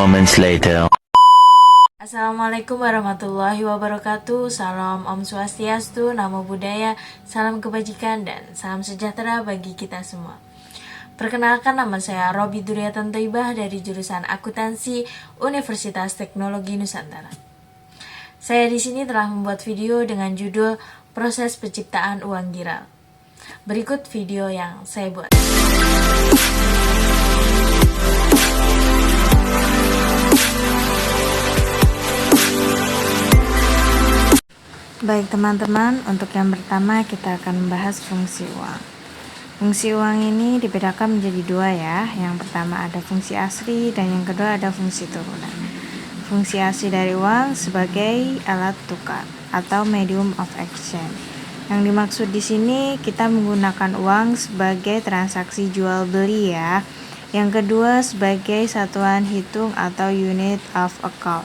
moments later. Assalamualaikum warahmatullahi wabarakatuh. Salam Om Swastiastu, Namo Buddhaya, salam kebajikan dan salam sejahtera bagi kita semua. Perkenalkan, nama saya Robi Duryatan Thaibah dari jurusan Akuntansi Universitas Teknologi Nusantara. Saya di sini telah membuat video dengan judul Proses Penciptaan Uang Giral. Berikut video yang saya buat. Baik teman-teman, untuk yang pertama kita akan membahas fungsi uang. Fungsi uang ini dibedakan menjadi dua ya. Yang pertama ada fungsi asli dan yang kedua ada fungsi turunan. Fungsi asli dari uang sebagai alat tukar atau medium of exchange. Yang dimaksud di sini kita menggunakan uang sebagai transaksi jual beli ya. Yang kedua sebagai satuan hitung atau unit of account.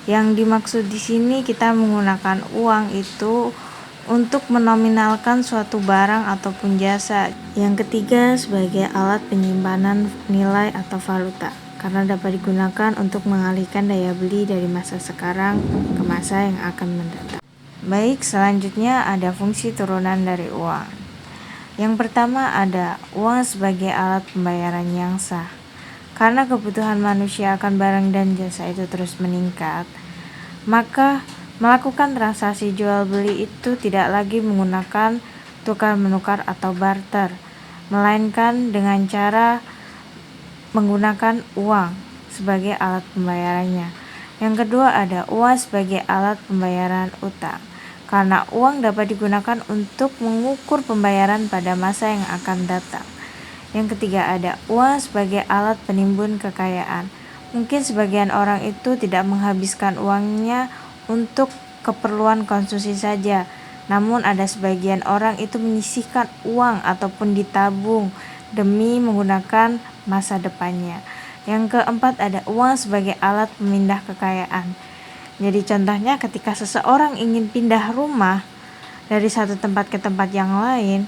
Yang dimaksud di sini kita menggunakan uang itu untuk menominalkan suatu barang ataupun jasa. Yang ketiga sebagai alat penyimpanan nilai atau valuta, karena dapat digunakan untuk mengalihkan daya beli dari masa sekarang ke masa yang akan mendatang. Baik, selanjutnya ada fungsi turunan dari uang. Yang pertama ada uang sebagai alat pembayaran yang sah. Karena kebutuhan manusia akan barang dan jasa itu terus meningkat, maka melakukan transaksi jual beli itu tidak lagi menggunakan tukar menukar atau barter, melainkan dengan cara menggunakan uang sebagai alat pembayarannya. Yang kedua ada uang sebagai alat pembayaran utang, karena uang dapat digunakan untuk mengukur pembayaran pada masa yang akan datang. Yang ketiga ada uang sebagai alat penimbun kekayaan. Mungkin sebagian orang itu tidak menghabiskan uangnya untuk keperluan konsumsi saja, namun ada sebagian orang itu menyisihkan uang ataupun ditabung demi menggunakan masa depannya. Yang keempat ada uang sebagai alat pemindah kekayaan. Jadi contohnya ketika seseorang ingin pindah rumah dari satu tempat ke tempat yang lain,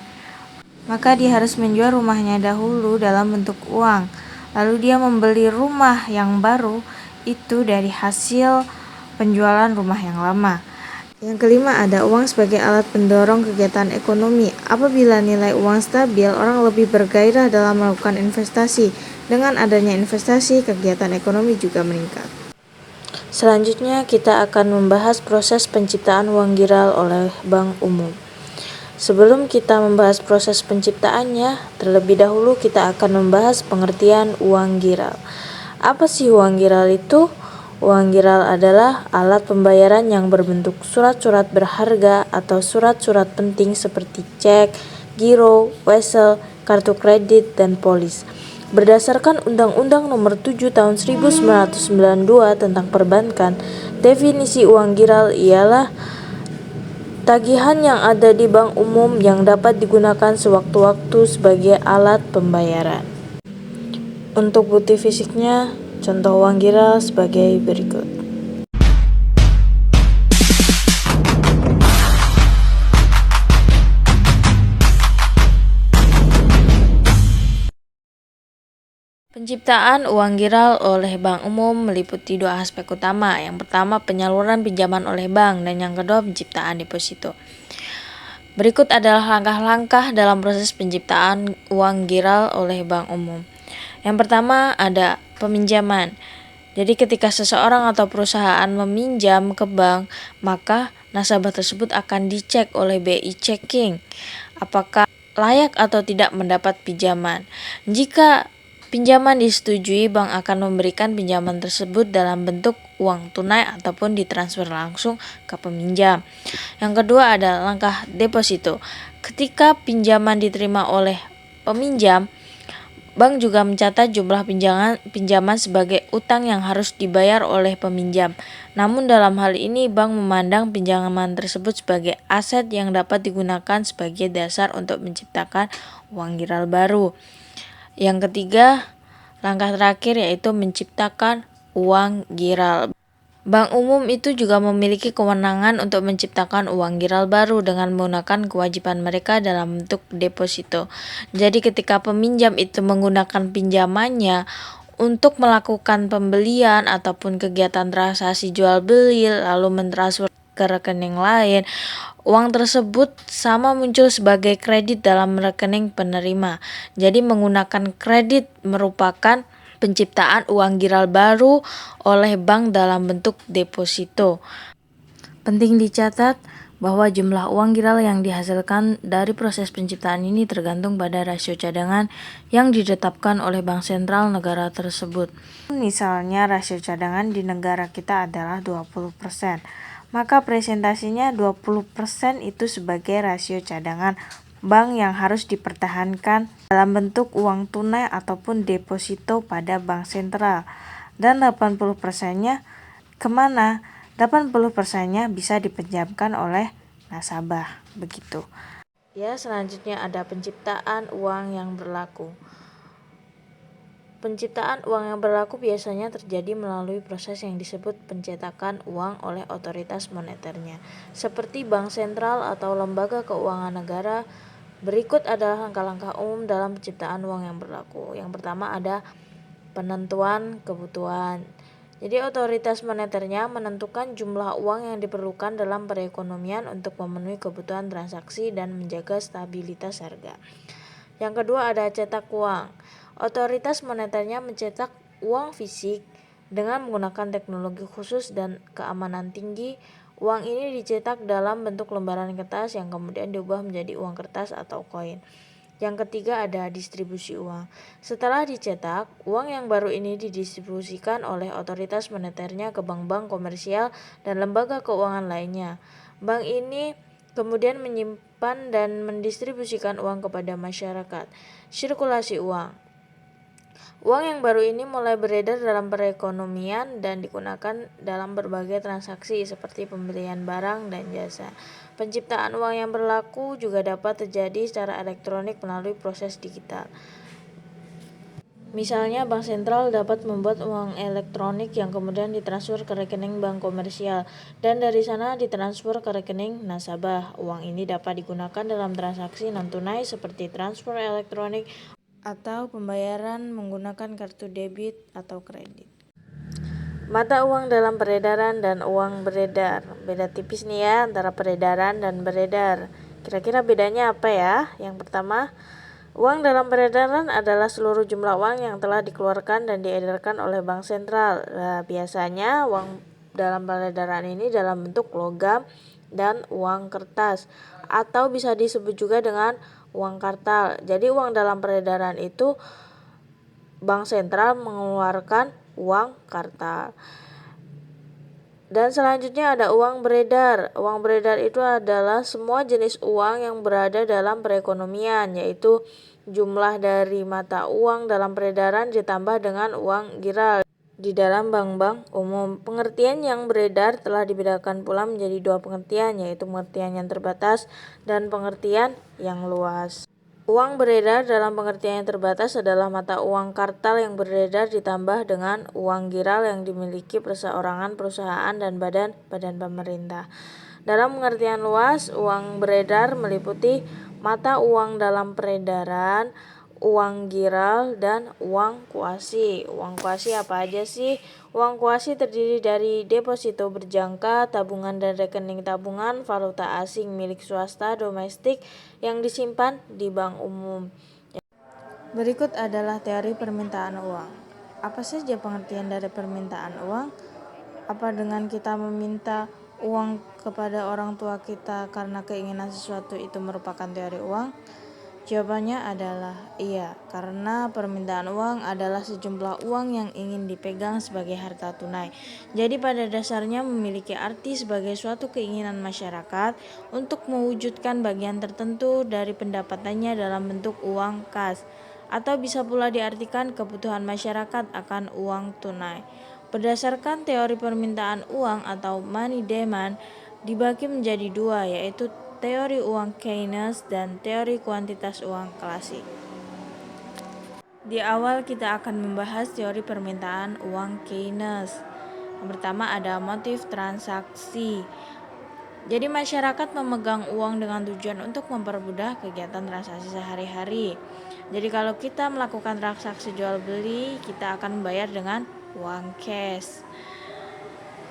maka dia harus menjual rumahnya dahulu dalam bentuk uang. Lalu dia membeli rumah yang baru itu dari hasil penjualan rumah yang lama. Yang kelima ada uang sebagai alat pendorong kegiatan ekonomi. Apabila nilai uang stabil, orang lebih bergairah dalam melakukan investasi. Dengan adanya investasi, kegiatan ekonomi juga meningkat. Selanjutnya kita akan membahas proses penciptaan uang giral oleh Bank Umum. Sebelum kita membahas proses penciptaannya, terlebih dahulu kita akan membahas pengertian uang giral. Apa sih uang giral itu? Uang giral adalah alat pembayaran yang berbentuk surat-surat berharga atau surat-surat penting seperti cek, giro, wesel, kartu kredit, dan polis. Berdasarkan Undang-Undang Nomor 7 Tahun 1992 tentang Perbankan, definisi uang giral ialah tagihan yang ada di bank umum yang dapat digunakan sewaktu-waktu sebagai alat pembayaran. Untuk bukti fisiknya, contoh uang giral sebagai berikut. Penciptaan uang giral oleh Bank Umum meliputi dua aspek utama. Yang pertama penyaluran pinjaman oleh bank dan yang kedua penciptaan deposito. Berikut adalah langkah-langkah dalam proses penciptaan uang giral oleh Bank Umum. Yang pertama ada peminjaman. Jadi ketika seseorang atau perusahaan meminjam ke bank, maka nasabah tersebut akan dicek oleh BI Checking apakah layak atau tidak mendapat pinjaman. Jika pinjaman disetujui, bank akan memberikan pinjaman tersebut dalam bentuk uang tunai ataupun ditransfer langsung ke peminjam. Yang kedua ada langkah deposito. Ketika pinjaman diterima oleh peminjam, bank juga mencatat jumlah pinjaman sebagai utang yang harus dibayar oleh peminjam. Namun dalam hal ini bank memandang pinjaman tersebut sebagai aset yang dapat digunakan sebagai dasar untuk menciptakan uang giral baru. Yang ketiga, langkah terakhir yaitu menciptakan uang giral. Bank Umum itu juga memiliki kewenangan untuk menciptakan uang giral baru dengan menggunakan kewajiban mereka dalam bentuk deposito. Jadi ketika peminjam itu menggunakan pinjamannya untuk melakukan pembelian ataupun kegiatan transaksi jual beli lalu mentransfer ke rekening lain, uang tersebut sama muncul sebagai kredit dalam rekening penerima. Jadi menggunakan kredit merupakan penciptaan uang giral baru oleh bank dalam bentuk deposito. Penting dicatat bahwa jumlah uang giral yang dihasilkan dari proses penciptaan ini tergantung pada rasio cadangan yang ditetapkan oleh bank sentral negara tersebut. Misalnya rasio cadangan di negara kita adalah 20%, maka presentasinya 20% itu sebagai rasio cadangan bank yang harus dipertahankan dalam bentuk uang tunai ataupun deposito pada bank sentral. Dan 80%-nya kemana? 80%-nya bisa dipinjamkan oleh nasabah, begitu. Ya, selanjutnya ada penciptaan uang yang berlaku. Penciptaan uang yang berlaku biasanya terjadi melalui proses yang disebut pencetakan uang oleh otoritas moneternya, seperti bank sentral atau lembaga keuangan negara. Berikut adalah langkah-langkah umum dalam penciptaan uang yang berlaku. Yang pertama ada penentuan kebutuhan. Jadi otoritas moneternya menentukan jumlah uang yang diperlukan dalam perekonomian untuk memenuhi kebutuhan transaksi dan menjaga stabilitas harga. Yang kedua ada cetak uang. Otoritas moneternya mencetak uang fisik dengan menggunakan teknologi khusus dan keamanan tinggi. Uang ini dicetak dalam bentuk lembaran kertas yang kemudian diubah menjadi uang kertas atau koin. Yang ketiga ada distribusi uang. Setelah dicetak, uang yang baru ini didistribusikan oleh otoritas moneternya ke bank-bank komersial dan lembaga keuangan lainnya. Bank ini kemudian menyimpan dan mendistribusikan uang kepada masyarakat. Sirkulasi uang. Uang yang baru ini mulai beredar dalam perekonomian dan digunakan dalam berbagai transaksi seperti pembelian barang dan jasa. Penciptaan uang yang berlaku juga dapat terjadi secara elektronik melalui proses digital. Misalnya, bank sentral dapat membuat uang elektronik yang kemudian ditransfer ke rekening bank komersial dan dari sana ditransfer ke rekening nasabah. Uang ini dapat digunakan dalam transaksi non-tunai seperti transfer elektronik atau pembayaran menggunakan kartu debit atau kredit. Mata uang dalam peredaran dan uang beredar. Beda tipis nih ya antara peredaran dan beredar. Kira-kira bedanya apa ya? Yang pertama, uang dalam peredaran adalah seluruh jumlah uang yang telah dikeluarkan dan diedarkan oleh bank sentral. Nah, biasanya uang dalam peredaran ini dalam bentuk logam dan uang kertas atau bisa disebut juga dengan uang kartal. Jadi uang dalam peredaran itu bank sentral mengeluarkan uang kartal. Dan selanjutnya ada uang beredar. Uang beredar itu adalah semua jenis uang yang berada dalam perekonomian, yaitu jumlah dari mata uang dalam peredaran ditambah dengan uang giral di dalam bank-bank umum. Pengertian yang beredar telah dibedakan pula menjadi dua pengertian, yaitu pengertian yang terbatas dan pengertian yang luas. Uang beredar dalam pengertian yang terbatas adalah mata uang kartal yang beredar ditambah dengan uang giral yang dimiliki perseorangan, perusahaan, dan badan-badan pemerintah. Dalam pengertian luas, uang beredar meliputi mata uang dalam peredaran, uang giral, dan uang kuasi. Uang kuasi apa aja sih? Uang kuasi terdiri dari deposito berjangka, tabungan dan rekening tabungan, valuta asing milik swasta domestik yang disimpan di bank umum. Berikut adalah teori permintaan uang. Apa saja pengertian dari permintaan uang? Apa dengan kita meminta uang kepada orang tua kita karena keinginan sesuatu itu merupakan teori uang? Jawabannya adalah iya, karena permintaan uang adalah sejumlah uang yang ingin dipegang sebagai harta tunai. Jadi pada dasarnya memiliki arti sebagai suatu keinginan masyarakat untuk mewujudkan bagian tertentu dari pendapatannya dalam bentuk uang kas, atau bisa pula diartikan kebutuhan masyarakat akan uang tunai. Berdasarkan teori permintaan uang atau money demand dibagi menjadi dua, yaitu teori uang Keynes dan teori kuantitas uang klasik. Di awal kita akan membahas teori permintaan uang Keynes. Yang pertama ada motif transaksi. Jadi masyarakat memegang uang dengan tujuan untuk mempermudah kegiatan transaksi sehari-hari. Jadi kalau kita melakukan transaksi jual beli, kita akan membayar dengan uang cash.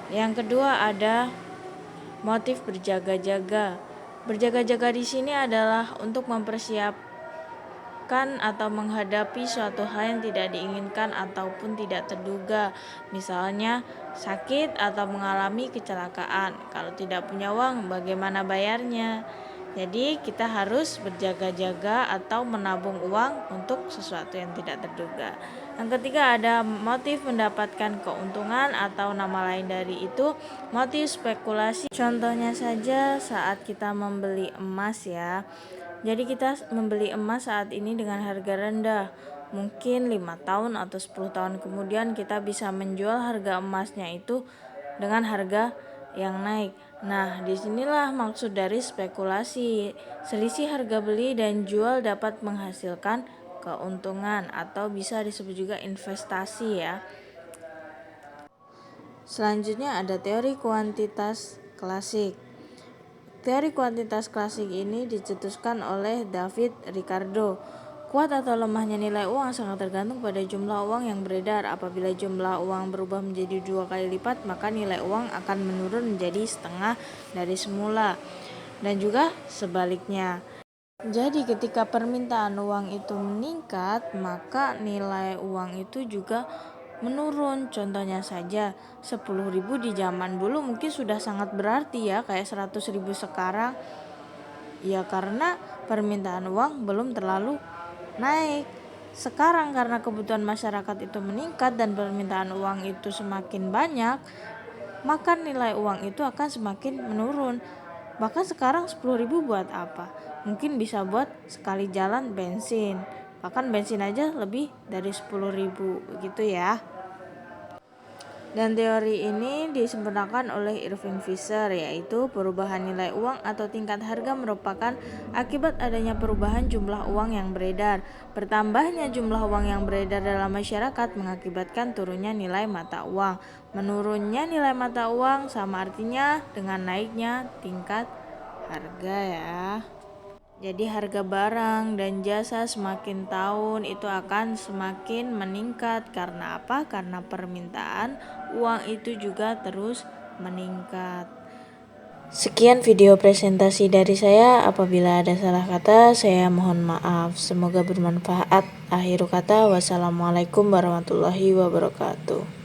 Yang kedua ada motif berjaga-jaga. Berjaga-jaga di sini adalah untuk mempersiapkan atau menghadapi suatu hal yang tidak diinginkan ataupun tidak terduga, misalnya sakit atau mengalami kecelakaan. Kalau tidak punya uang, bagaimana bayarnya? Jadi kita harus berjaga-jaga atau menabung uang untuk sesuatu yang tidak terduga. Yang ketiga ada motif mendapatkan keuntungan atau nama lain dari itu motif spekulasi. Contohnya saja saat kita membeli emas ya. Jadi kita membeli emas saat ini dengan harga rendah. Mungkin 5 tahun atau 10 tahun kemudian kita bisa menjual harga emasnya itu dengan harga yang naik. Nah, disinilah maksud dari spekulasi. Selisih harga beli dan jual dapat menghasilkan keuntungan atau bisa disebut juga investasi ya. Selanjutnya ada teori kuantitas klasik. Teori kuantitas klasik ini dicetuskan oleh David Ricardo. Kuat atau lemahnya nilai uang sangat tergantung pada jumlah uang yang beredar. Apabila jumlah uang berubah menjadi 2 kali lipat, maka nilai uang akan menurun menjadi setengah dari semula. Dan juga sebaliknya. Jadi ketika permintaan uang itu meningkat, maka nilai uang itu juga menurun. Contohnya saja 10.000 di zaman dulu mungkin sudah sangat berarti ya, kayak 100.000 sekarang. Ya karena permintaan uang belum terlalu naik. Sekarang karena kebutuhan masyarakat itu meningkat dan permintaan uang itu semakin banyak, maka nilai uang itu akan semakin menurun. Bahkan sekarang 10.000 buat apa? Mungkin bisa buat sekali jalan bensin. Bahkan bensin aja lebih dari 10.000 gitu ya. Dan teori ini disempurnakan oleh Irving Fisher, yaitu perubahan nilai uang atau tingkat harga merupakan akibat adanya perubahan jumlah uang yang beredar. Bertambahnya jumlah uang yang beredar dalam masyarakat mengakibatkan turunnya nilai mata uang. Menurunnya nilai mata uang sama artinya dengan naiknya tingkat harga ya. Jadi harga barang dan jasa semakin tahun itu akan semakin meningkat. Karena apa? Karena permintaan uang itu juga terus meningkat. Sekian video presentasi dari saya. Apabila ada salah kata, saya mohon maaf. Semoga bermanfaat. Akhir kata, wassalamualaikum warahmatullahi wabarakatuh.